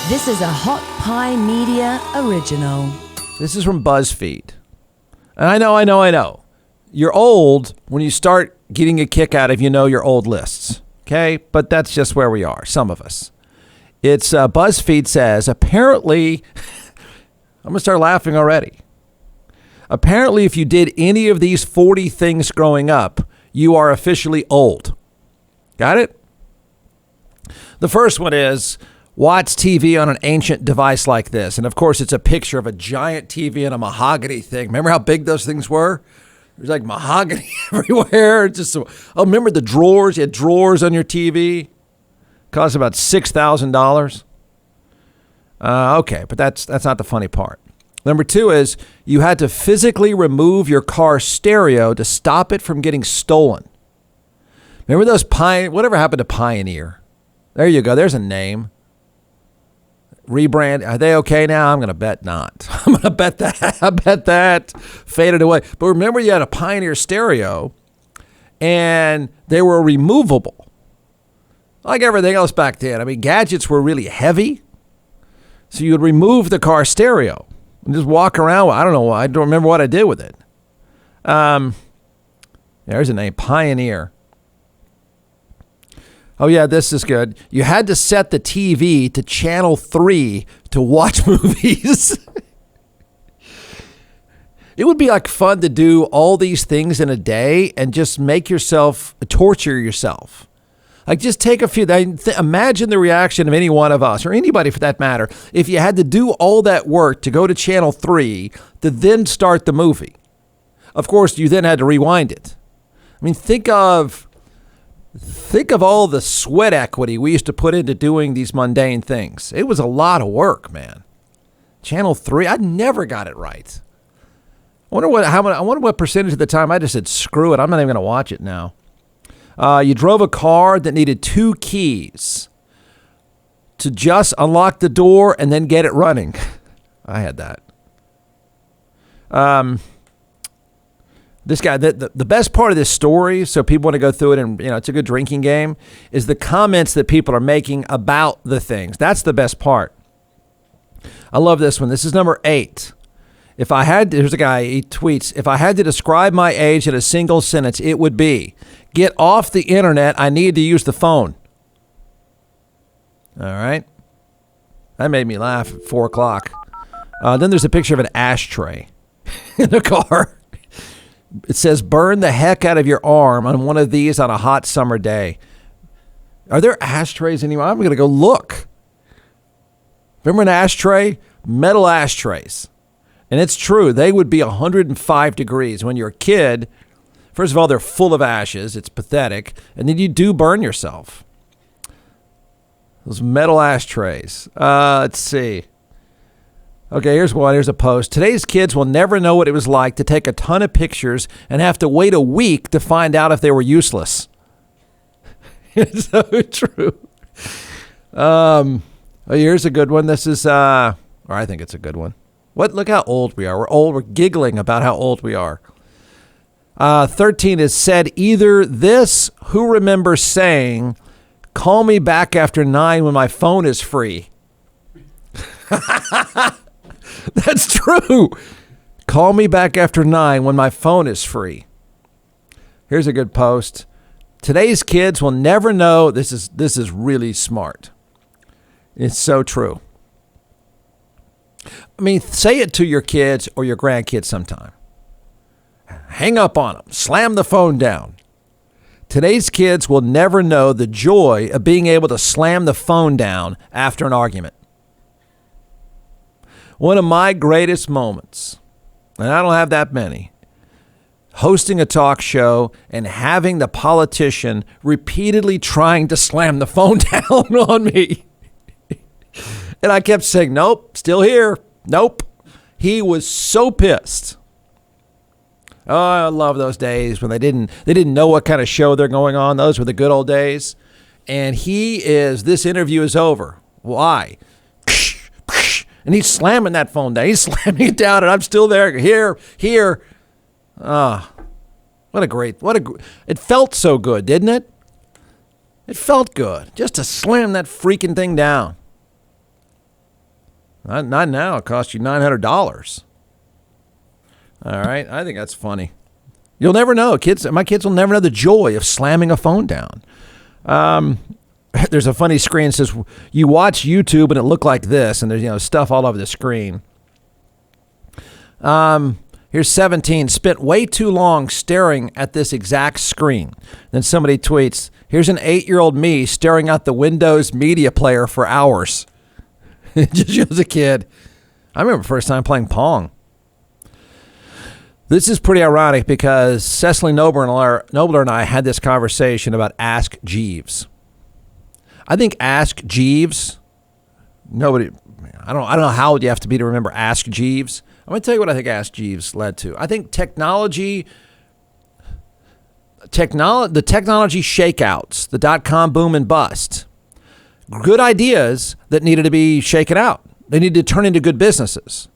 This is a Hot Pie Media original. This is from BuzzFeed. And I know. You're old when you start getting a kick out of your old lists. Okay? But that's just where we are, some of us. It's BuzzFeed says, apparently, I'm going to start laughing already. Apparently, if you did any of these 40 things growing up, you are officially old. Got it? The first one is watch TV on an ancient device like this. And of course, it's a picture of a giant TV and a mahogany thing. Remember how big those things were? There's like mahogany everywhere. Remember the drawers? You had drawers on your TV. Cost about $6,000. Okay, but that's not the funny part. Number two is you had to physically remove your car stereo to stop it from getting stolen. Remember those whatever happened to Pioneer? There you go. There's a name. Rebrand. Are they okay now? I'm going to bet not. I'm going to bet that. I bet that faded away. But remember, you had a Pioneer stereo, and they were removable. Like everything else back then. I mean, gadgets were really heavy, so you would remove the car stereo and just walk around. I don't know why. I don't remember what I did with it. There's a name, Pioneer. Oh, yeah, this is good. You had to set the TV to channel 3 to watch movies. It would be like fun to do all these things in a day and just torture yourself. Like just take a few. Imagine the reaction of any one of us or anybody for that matter if you had to do all that work to go to channel 3 to then start the movie. Of course, you then had to rewind it. I mean, think of all the sweat equity we used to put into doing these mundane things. It was a lot of work, man. Channel 3, I never got it right. I wonder what percentage of the time I just said, screw it, I'm not even going to watch it now. You drove a car that needed 2 keys to just unlock the door and then get it running. I had that. This guy, the best part of this story, so people want to go through it and, it's a good drinking game, is the comments that people are making about the things. That's the best part. I love this one. This is number 8. Here's a guy, he tweets, if I had to describe my age in a single sentence, it would be, get off the internet, I need to use the phone. All right. That made me laugh at 4 o'clock. Then there's a picture of an ashtray in the car. It says, burn the heck out of your arm on one of these on a hot summer day. Are there ashtrays anymore? I'm going to go look. Remember an ashtray? Metal ashtrays. And it's true. They would be 105 degrees. When you're a kid, first of all, they're full of ashes. It's pathetic. And then you do burn yourself. Those metal ashtrays. Let's see. Okay, here's one. Here's a post. Today's kids will never know what it was like to take a ton of pictures and have to wait a week to find out if they were useless. It's so true. Here's a good one. This is, or I think it's a good one. Look how old we are. We're old. We're giggling about how old we are. 13 is said either this, who remembers saying, call me back after 9 when my phone is free. That's true. Call me back after 9 when my phone is free. Here's a good post. Today's kids will never know. This is really smart. It's so true. I mean, say it to your kids or your grandkids sometime. Hang up on them. Slam the phone down. Today's kids will never know the joy of being able to slam the phone down after an argument. One of my greatest moments, and I don't have that many, hosting a talk show and having the politician repeatedly trying to slam the phone down on me. And I kept saying, nope, still here. Nope. He was so pissed. Oh, I love those days when they didn't know what kind of show they're going on. Those were the good old days. And this interview is over. Why? And he's slamming that phone down. He's slamming it down, and I'm still there. Here. It felt so good, didn't it? It felt good just to slam that freaking thing down. Not now. It costs you $900. All right. I think that's funny. You'll never know. My kids will never know the joy of slamming a phone down. There's a funny screen that says you watch YouTube and it looked like this, and there's stuff all over the screen. Here's 17. Spent way too long staring at this exact screen. Then somebody tweets, here's an 8-year-old me staring out the Windows media player for hours. It just shows a kid. I remember the first time playing Pong. This is pretty ironic because Cecily Nobler and I had this conversation about Ask Jeeves. I think Ask Jeeves, I don't know how old you have to be to remember Ask Jeeves. I'm going to tell you what I think Ask Jeeves led to. I think the technology shakeouts, the dot-com boom and bust, good ideas that needed to be shaken out. They needed to turn into good businesses.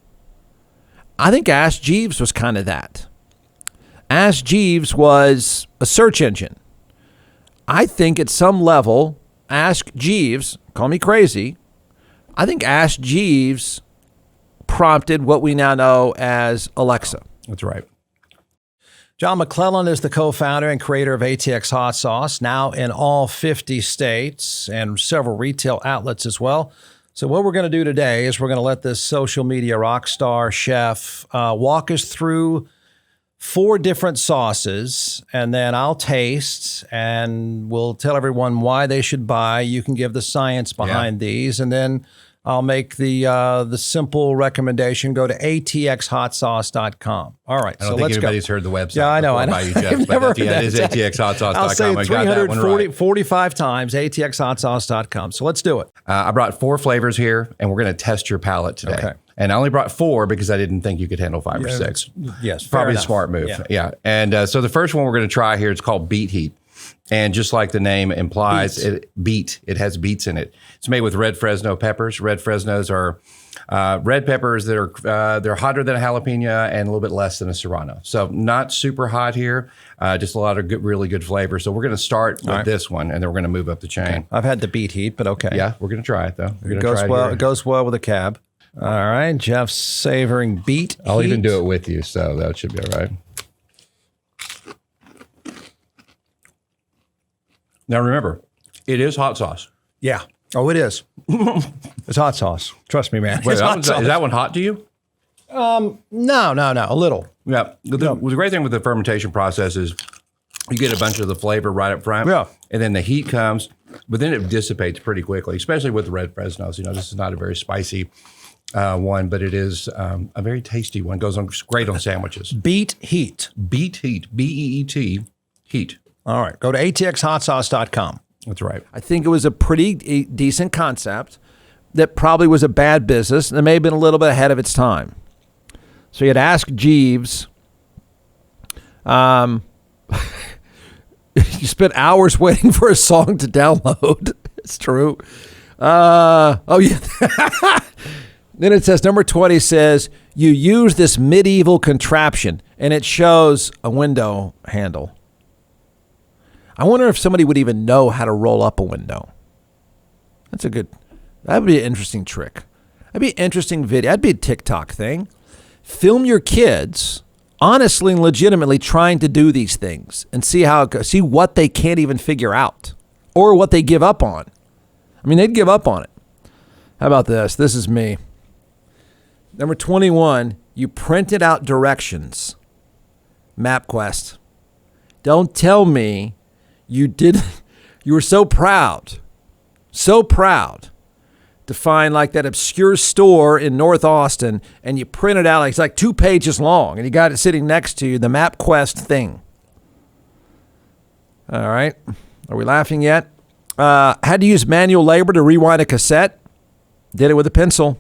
I think Ask Jeeves was kind of that. Ask Jeeves was a search engine. I think at some level, Ask Jeeves, call me crazy, I think Ask Jeeves prompted what we now know as Alexa. That's right. John McClellan is the co-founder and creator of ATX Hot Sauce, now in all 50 states and several retail outlets as well. So what we're going to do today is we're going to let this social media rock star chef walk us through 4 different sauces, and then I'll taste and we'll tell everyone why they should buy. You can give the science behind these, and then I'll make the simple recommendation. Go to atxhotsauce.com. All right, I don't think anybody's heard the website. Yeah, I know. By you, Jeff, but it is atxhotsauce.com. I'll say I got that one right. 45 times, atxhotsauce.com. So let's do it. I brought 4 flavors here, and we're going to test your palate today. Okay. And I only brought 4 because I didn't think you could handle 5 or 6. Yes, probably a smart move. Yeah. And so the first one we're going to try here, it's called Beet Heat. And just like the name implies, it has beets in it. It's made with red Fresno peppers. Red Fresnos are red peppers that are they're hotter than a jalapeno and a little bit less than a serrano. So not super hot here, just a lot of really good flavor. So we're going to start with this one, and then we're going to move up the chain. Okay. I've had the Beet Heat, but okay. Yeah, we're going to try it though. It goes well with a cab. All right, Jeff's savoring Beet Heat. I'll even do it with you, so that should be all right. Now remember, it is hot sauce. Yeah. Oh, it is. It's hot sauce. Trust me, man. Wait, is that one hot to you? No. A little. Yeah. The great thing with the fermentation process is you get a bunch of the flavor right up front. Yeah. And then the heat comes, but then it dissipates pretty quickly, especially with the red Fresnos. This is not a very spicy one, but it is a very tasty one. Goes on great on sandwiches. Beet Heat. Beet Heat. B-E-E-T. Heat. All right. Go to atxhotsauce.com. That's right. I think it was a pretty decent concept that probably was a bad business. That may have been a little bit ahead of its time. So you had Ask Jeeves. You spent hours waiting for a song to download. It's true. Oh, yeah. Then it says, number 20 says, you use this medieval contraption, and it shows a window handle. I wonder if somebody would even know how to roll up a window. That would be an interesting trick. That'd be an interesting video. That'd be a TikTok thing. Film your kids honestly and legitimately trying to do these things and see how it goes. See what they can't even figure out or what they give up on. I mean, they'd give up on it. How about this? This is me. Number 21, you printed out directions. MapQuest. Don't tell me you were so proud to find like that obscure store in North Austin, and you printed out, it's like 2 pages long, and you got it sitting next to you, the MapQuest thing. All right. Are we laughing yet? Had to use manual labor to rewind a cassette. Did it with a pencil.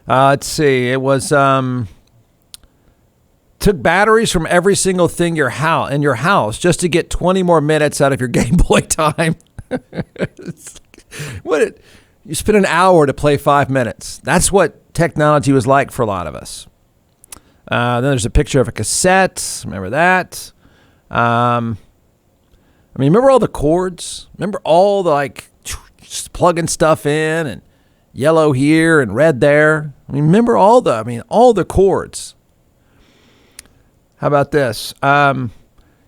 Let's see. It was... took batteries from every single thing in your house just to get 20 more minutes out of your Game Boy time. You spent an hour to play 5 minutes. That's what technology was like for a lot of us. Then there's a picture of a cassette. Remember that? Remember all the chords? Remember all the just plugging stuff in and yellow here and red there. I mean, remember all the chords. How about this?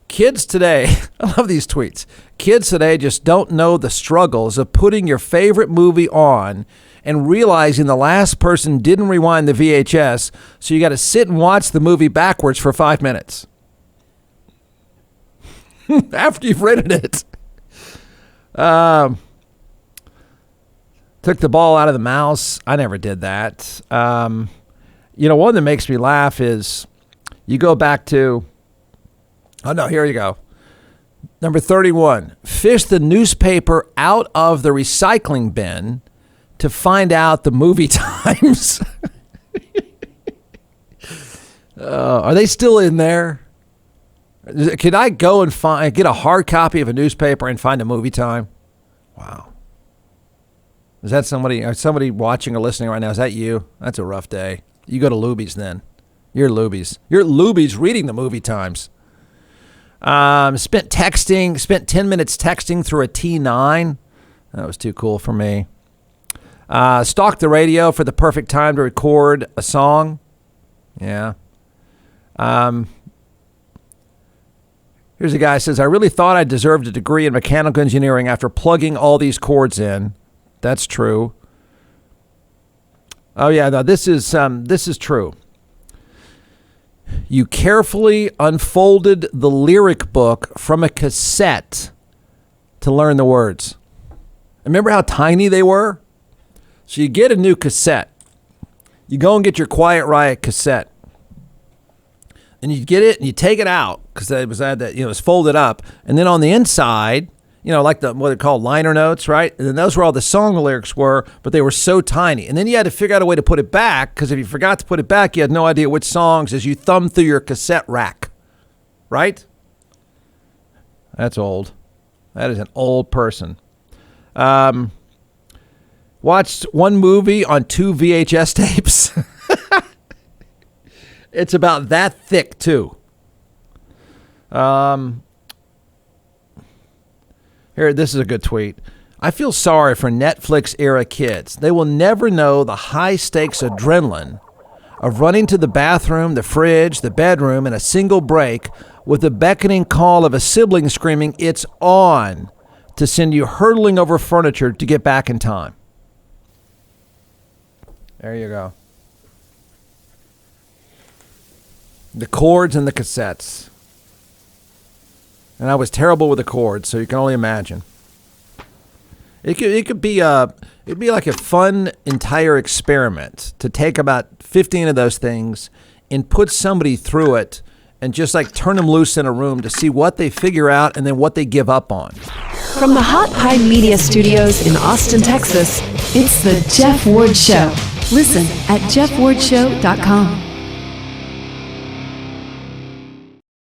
Kids today, I love these tweets. Kids today just don't know the struggles of putting your favorite movie on and realizing the last person didn't rewind the VHS, so you got to sit and watch the movie backwards for 5 minutes after you've rented it. Took the ball out of the mouse. I never did that. One that makes me laugh is you go back to, oh no, here you go. Number 31, fish the newspaper out of the recycling bin to find out the movie times. Are they still in there? Can I go and get a hard copy of a newspaper and find a movie time? Wow. Is that somebody watching or listening right now? Is that you? That's a rough day. You go to Luby's then. You're Luby's. You're Luby's reading the movie times. Spent 10 minutes texting through a T9. That was too cool for me. Stalked the radio for the perfect time to record a song. Yeah. Here's a guy who says, I really thought I deserved a degree in mechanical engineering after plugging all these cords in. That's true. Oh yeah, no, this is true. You carefully unfolded the lyric book from a cassette to learn the words. Remember how tiny they were? So you get a new cassette. You go and get your Quiet Riot cassette. And you get it and you take it out because it was folded up. And then on the inside, like what they're called liner notes, right? And then those were all the song lyrics were, but they were so tiny. And then you had to figure out a way to put it back, because if you forgot to put it back, you had no idea which songs as you thumbed through your cassette rack, right? That's old. That is an old person. Watched one movie on 2 VHS tapes. It's about that thick, too. Here, this is a good tweet. I feel sorry for Netflix era kids. They will never know the high stakes adrenaline of running to the bathroom, the fridge, the bedroom in a single break with the beckoning call of a sibling screaming, "It's on," to send you hurtling over furniture to get back in time. There you go. The cords and the cassettes. And I was terrible with the chords, so you can only imagine. It'd be like a fun entire experiment to take about 15 of those things and put somebody through it and just like turn them loose in a room to see what they figure out and then what they give up on. From the Hot Pie Media Studios in Austin, Texas, it's the Jeff Ward Show. Listen at jeffwardshow.com.